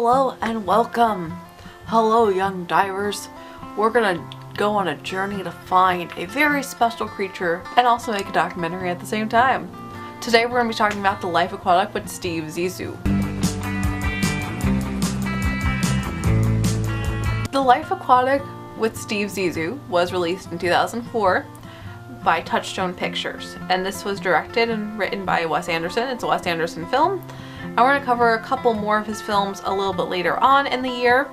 Hello and welcome! Hello young divers! We're gonna go on a journey to find a very special creature and also make a documentary at the same time. Today we're gonna be talking about the Life Aquatic with Steve Zissou. The Life Aquatic with Steve Zissou was released in 2004 by Touchstone Pictures, and this was directed and written by Wes Anderson. It's a Wes Anderson film. And we're going to cover a couple more of his films a little bit later on in the year,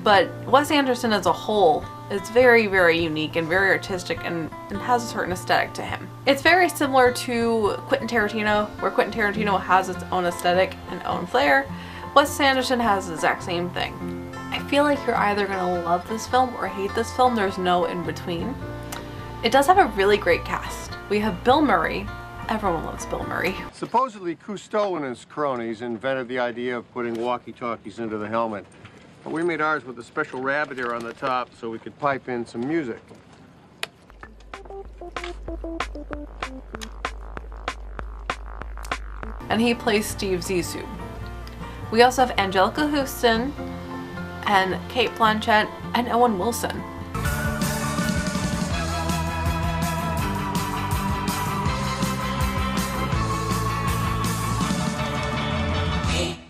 but Wes Anderson as a whole is very, very unique and very artistic and has a certain aesthetic to him. It's very similar to Quentin Tarantino, where Quentin Tarantino has its own aesthetic and own flair. Wes Anderson has the exact same thing. I feel like you're either going to love this film or hate this film. There's no in between. It does have a really great cast. We have Bill Murray. Everyone loves Bill Murray. Supposedly, Cousteau and his cronies invented the idea of putting walkie-talkies into the helmet. But we made ours with a special rabbit ear on the top so we could pipe in some music. And he plays Steve Zissou. We also have Anjelica Huston and Kate Blanchett and Owen Wilson.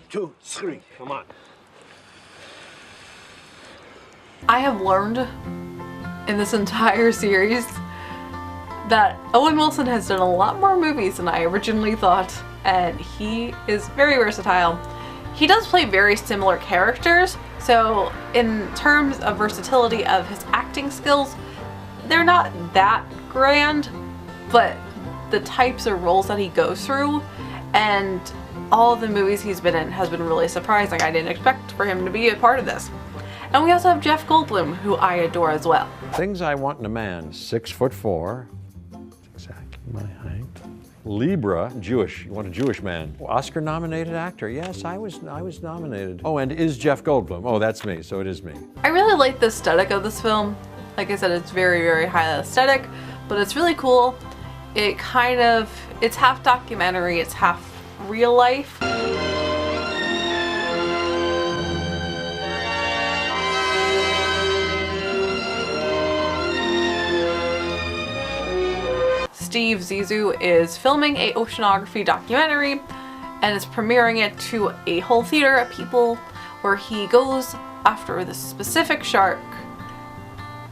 Two, three, come on. I have learned in this entire series that Owen Wilson has done a lot more movies than I originally thought, and he is very versatile. He does play very similar characters, so in terms of versatility of his acting skills, they're not that grand, but the types of roles that he goes through and all of the movies he's been in has been really surprising. I didn't expect for him to be a part of this. And we also have Jeff Goldblum, who I adore as well. Things I want in a man: 6'4", exactly my height. Libra, Jewish. You want a Jewish man. Oscar-nominated actor. Yes, I was nominated. Oh, and is Jeff Goldblum? Oh, that's me. So it is me. I really like the aesthetic of this film. Like I said, it's very, very high aesthetic, but it's really cool. It's half documentary, it's half real life. Steve Zissou is filming a oceanography documentary and is premiering it to a whole theater of people where he goes after this specific shark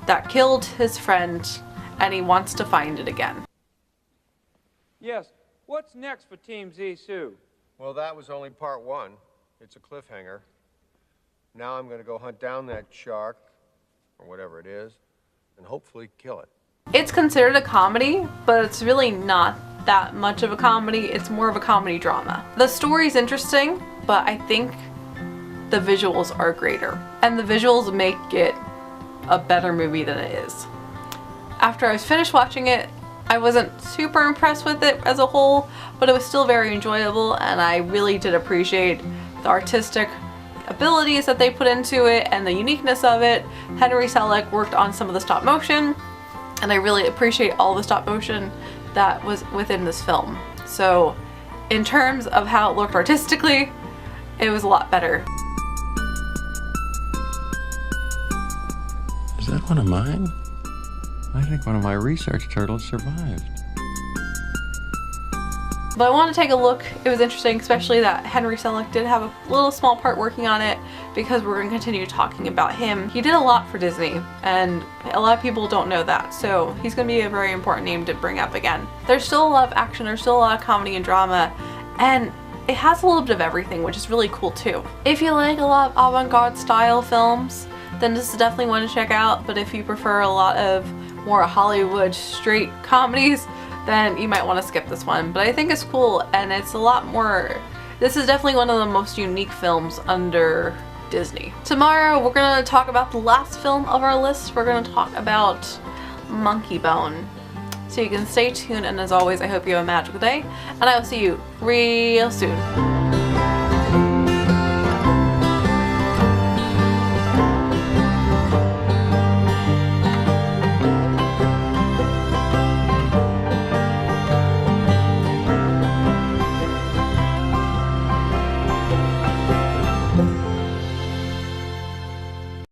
that killed his friend and he wants to find it again. Yes. What's next for Team Zissou? Well, that was only part one. It's a cliffhanger. Now I'm going to go hunt down that shark, or whatever it is, and hopefully kill it. It's considered a comedy, but it's really not that much of a comedy. It's more of a comedy drama. The story's interesting, but I think the visuals are greater. And the visuals make it a better movie than it is. After I was finished watching it, I wasn't super impressed with it as a whole, but it was still very enjoyable, and I really did appreciate the artistic abilities that they put into it and the uniqueness of it. Henry Selick worked on some of the stop motion, and I really appreciate all the stop motion that was within this film. So in terms of how it looked artistically, it was a lot better. Is that one of mine? I think one of my research turtles survived. But I wanted to take a look. It was interesting, especially that Henry Selick did have a little small part working on it, because we're going to continue talking about him. He did a lot for Disney, and a lot of people don't know that, so he's going to be a very important name to bring up again. There's still a lot of action, there's still a lot of comedy and drama, and it has a little bit of everything, which is really cool too. If you like a lot of avant-garde style films, then this is definitely one to check out, but if you prefer a lot of more Hollywood straight comedies, then you might want to skip this one. But I think it's cool, and it's a lot more, this is definitely one of the most unique films under Disney. Tomorrow we're going to talk about the last film of our list. We're going to talk about Monkey Bone. So you can stay tuned, and as always, I hope you have a magical day, and I will see you real soon.